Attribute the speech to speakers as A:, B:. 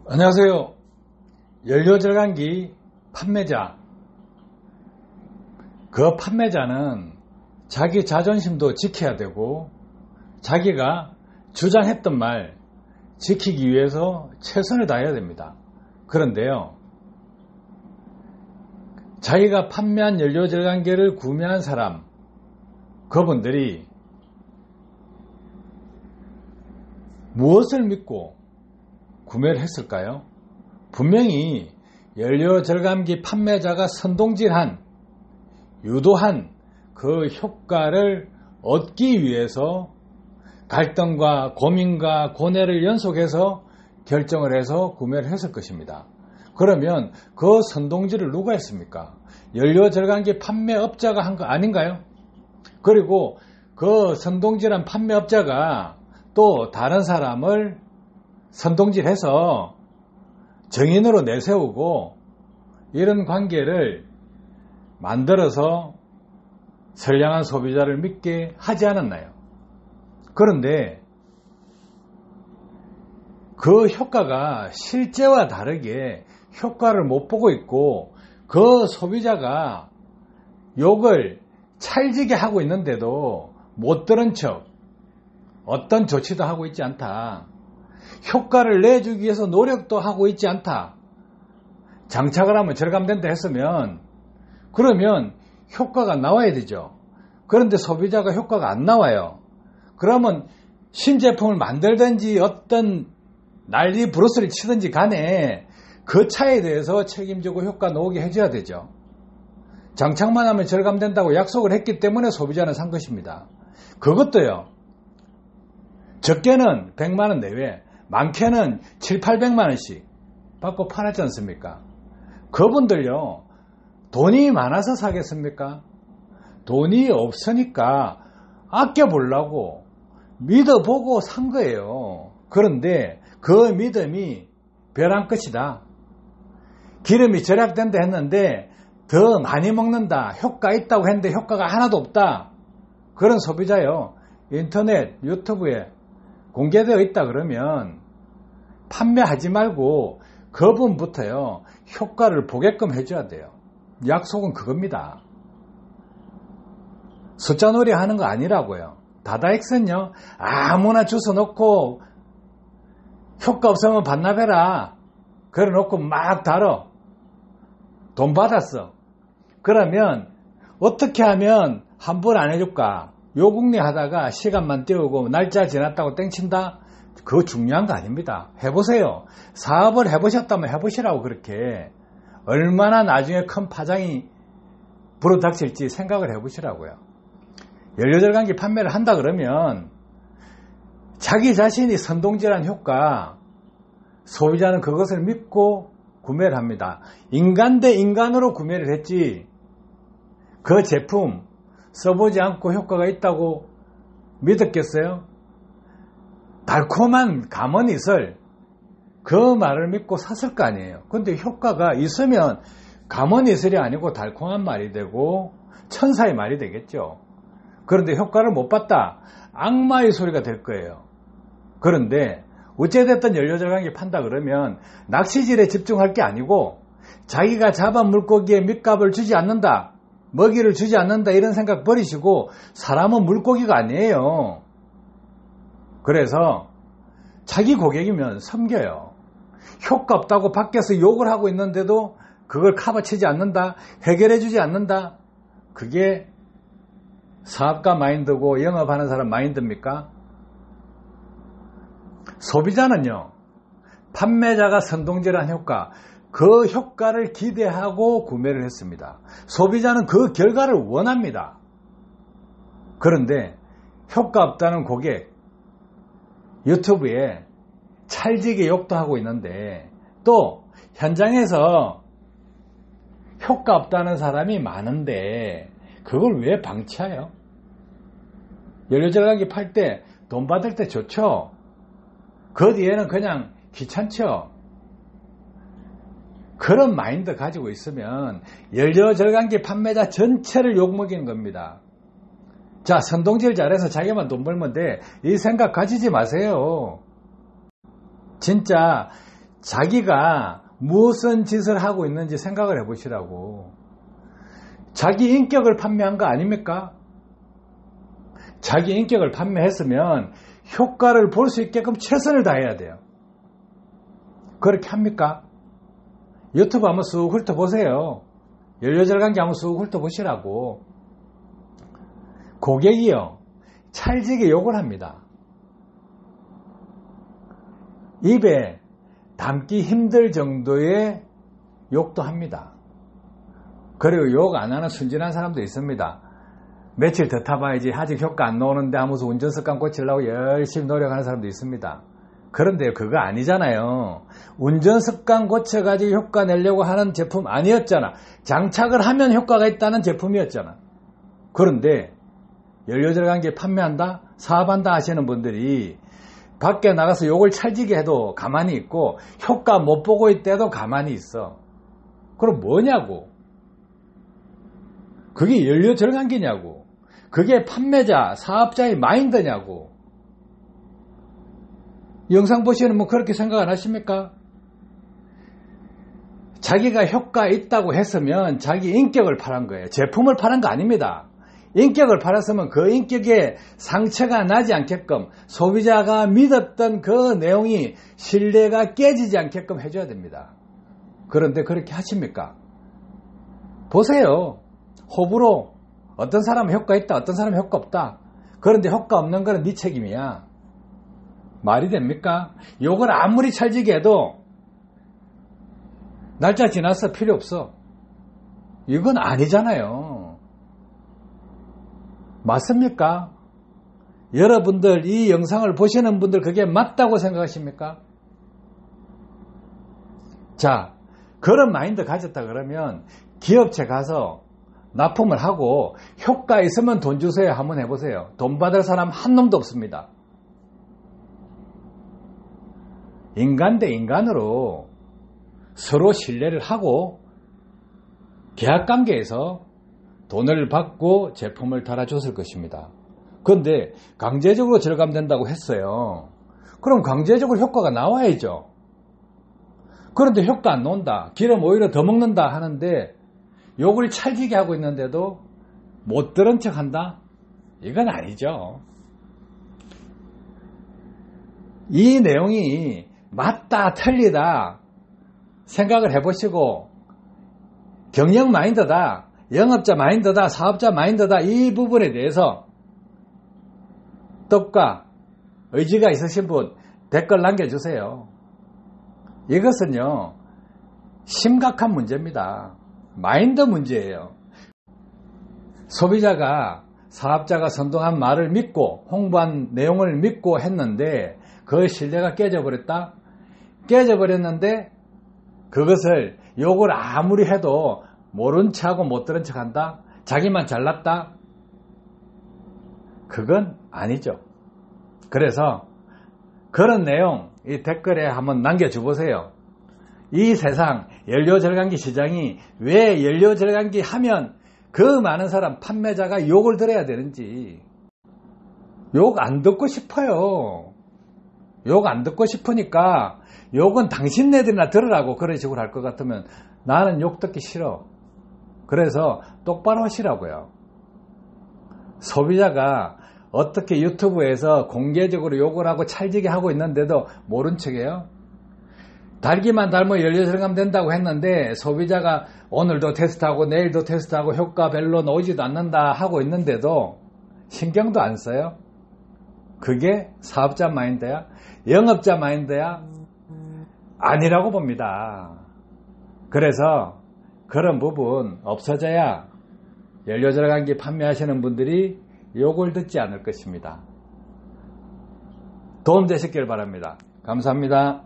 A: 안녕하세요. 연료절감기 판매자. 그 판매자는 자기 자존심도 지켜야 되고 자기가 주장했던 말 지키기 위해서 최선을 다해야 됩니다. 그런데요, 자기가 판매한 연료절감기를 구매한 사람, 그분들이 무엇을 믿고 구매를 했을까요? 분명히 연료절감기 판매자가 선동질한, 유도한 그 효과를 얻기 위해서 갈등과 고민과 고뇌를 연속해서 결정을 해서 구매를 했을 것입니다. 그러면 그 선동질을 누가 했습니까? 연료절감기 판매업자가 한 거 아닌가요? 그리고 그 선동질한 판매업자가 또 다른 사람을 선동질해서 정인으로 내세우고 이런 관계를 만들어서 선량한 소비자를 믿게 하지 않았나요? 그런데 그 효과가 실제와 다르게 효과를 못 보고 있고 그 소비자가 욕을 찰지게 하고 있는데도 못 들은 척 어떤 조치도 하고 있지 않다. 효과를 내주기 위해서 노력도 하고 있지 않다. 장착을 하면 절감된다 했으면 그러면 효과가 나와야 되죠. 그런데 소비자가 효과가 안 나와요. 그러면 신제품을 만들든지 어떤 난리 브루스를 치든지 간에 그 차에 대해서 책임지고 효과 나오게 해줘야 되죠. 장착만 하면 절감된다고 약속을 했기 때문에 소비자는 산 것입니다. 그것도요, 적게는 100만원 내외, 많게는 7, 800만원씩 받고 팔았지 않습니까? 그분들요, 돈이 많아서 사겠습니까? 돈이 없으니까 아껴보려고 믿어보고 산 거예요. 그런데 그 믿음이 벼랑 끝이다. 기름이 절약된다 했는데 더 많이 먹는다, 효과 있다고 했는데 효과가 하나도 없다. 그런 소비자요, 인터넷, 유튜브에 공개되어 있다 그러면 판매하지 말고 그분부터요, 효과를 보게끔 해줘야 돼요. 약속은 그겁니다. 숫자놀이 하는 거 아니라고요. 다다익선요, 아무나 주워 놓고 효과 없으면 반납해라 그래 놓고 막 달어. 돈 받았어. 그러면 어떻게 하면 환불 안 해줄까? 요국리 하다가 시간만 때우고 날짜 지났다고 땡친다? 그거 중요한 거 아닙니다. 해보세요. 사업을 해보셨다면 해보시라고. 그렇게 얼마나 나중에 큰 파장이 불어닥칠지 생각을 해보시라고요. 연료절감기 판매를 한다 그러면 자기 자신이 선동질한 효과, 소비자는 그것을 믿고 구매를 합니다. 인간 대 인간으로 구매를 했지 그 제품 써보지 않고 효과가 있다고 믿었겠어요? 달콤한 감언이슬, 그 말을 믿고 샀을 거 아니에요. 근데 효과가 있으면 감언이슬이 아니고 달콤한 말이 되고 천사의 말이 되겠죠. 그런데 효과를 못 봤다, 악마의 소리가 될 거예요. 그런데 어찌됐든 연료절감기 판다 그러면 낚시질에 집중할 게 아니고 자기가 잡은 물고기에 밑값을 주지 않는다, 먹이를 주지 않는다, 이런 생각 버리시고, 사람은 물고기가 아니에요. 그래서 자기 고객이면 섬겨요. 효과 없다고 밖에서 욕을 하고 있는데도 그걸 커버치지 않는다, 해결해 주지 않는다. 그게 사업가 마인드고 영업하는 사람 마인드입니까? 소비자는요, 판매자가 선동질한 효과, 그 효과를 기대하고 구매를 했습니다. 소비자는 그 결과를 원합니다. 그런데 효과 없다는 고객, 유튜브에 찰지게 욕도 하고 있는데 또 현장에서 효과 없다는 사람이 많은데 그걸 왜 방치해요? 연료절감기 팔 때 돈 받을 때 좋죠. 그 뒤에는 그냥 귀찮죠. 그런 마인드 가지고 있으면 연료절감기 판매자 전체를 욕먹이는 겁니다. 자, 선동질 잘해서 자기만 돈 벌면 돼, 이 생각 가지지 마세요. 진짜 자기가 무슨 짓을 하고 있는지 생각을 해보시라고. 자기 인격을 판매한 거 아닙니까? 자기 인격을 판매했으면 효과를 볼 수 있게끔 최선을 다해야 돼요. 그렇게 합니까? 유튜브 한번 쑥 훑어보세요. 연료절감기 한번 쑥 훑어보시라고. 고객이요, 찰지게 욕을 합니다. 입에 담기 힘들 정도의 욕도 합니다. 그리고 욕 안 하는 순진한 사람도 있습니다. 며칠 더 타봐야지 아직 효과 안 나오는데 하면서 운전습관 고치려고 열심히 노력하는 사람도 있습니다. 그런데 그거 아니잖아요. 운전습관 고쳐가지고 효과 내려고 하는 제품 아니었잖아. 장착을 하면 효과가 있다는 제품이었잖아. 그런데 연료절감기 판매한다? 사업한다 하시는 분들이 밖에 나가서 욕을 찰지게 해도 가만히 있고 효과 못 보고 있대도 가만히 있어. 그럼 뭐냐고. 그게 연료절감기냐고. 그게 판매자, 사업자의 마인드냐고. 영상 보시는 뭐 그렇게 생각 안 하십니까? 자기가 효과 있다고 했으면 자기 인격을 팔은 거예요. 제품을 파는 거 아닙니다. 인격을 팔았으면 그 인격에 상처가 나지 않게끔, 소비자가 믿었던 그 내용이 신뢰가 깨지지 않게끔 해줘야 됩니다. 그런데 그렇게 하십니까? 보세요. 호불호. 어떤 사람은 효과 있다, 어떤 사람은 효과 없다. 그런데 효과 없는 거는 네 책임이야. 말이 됩니까? 욕을 아무리 찰지게 해도 날짜 지났어, 필요 없어. 이건 아니잖아요. 맞습니까? 여러분들 이 영상을 보시는 분들 그게 맞다고 생각하십니까? 자, 그런 마인드 가졌다 그러면 기업체 가서 납품을 하고 효과 있으면 돈 주세요 한번 해보세요. 돈 받을 사람 한 놈도 없습니다. 인간 대 인간으로 서로 신뢰를 하고 계약관계에서 돈을 받고 제품을 달아줬을 것입니다. 그런데 강제적으로 절감된다고 했어요. 그럼 강제적으로 효과가 나와야죠. 그런데 효과 안 나온다, 기름 오히려 더 먹는다 하는데 욕을 찰지게 하고 있는데도 못 들은 척 한다? 이건 아니죠. 이 내용이 맞다 틀리다 생각을 해보시고 경영 마인드다, 영업자 마인드다, 사업자 마인드다, 이 부분에 대해서 뜻과 의지가 있으신 분 댓글 남겨주세요. 이것은요 심각한 문제입니다. 마인드 문제예요. 소비자가 사업자가 선동한 말을 믿고 홍보한 내용을 믿고 했는데 그 신뢰가 깨져버렸다? 깨져버렸는데 그것을 욕을 아무리 해도 모른 척하고 못 들은 척한다? 자기만 잘났다? 그건 아니죠. 그래서 그런 내용 이 댓글에 한번 남겨주보세요. 이 세상 연료절감기 시장이 왜 연료절감기 하면 그 많은 사람 판매자가 욕을 들어야 되는지. 욕 안 듣고 싶어요. 욕 안 듣고 싶으니까 욕은 당신네들이나 들으라고 그런 식으로 할 것 같으면 나는 욕 듣기 싫어. 그래서 똑바로 하시라고요. 소비자가 어떻게 유튜브에서 공개적으로 욕을 하고 찰지게 하고 있는데도 모른 척해요? 달기만 달면 연료절감 된다고 했는데 소비자가 오늘도 테스트하고 내일도 테스트하고 효과 별로 나오지도 않는다 하고 있는데도 신경도 안 써요? 그게 사업자 마인드야? 영업자 마인드야? 아니라고 봅니다. 그래서 그런 부분 없어져야 연료절감기 판매하시는 분들이 욕을 듣지 않을 것입니다. 도움 되셨길 바랍니다. 감사합니다.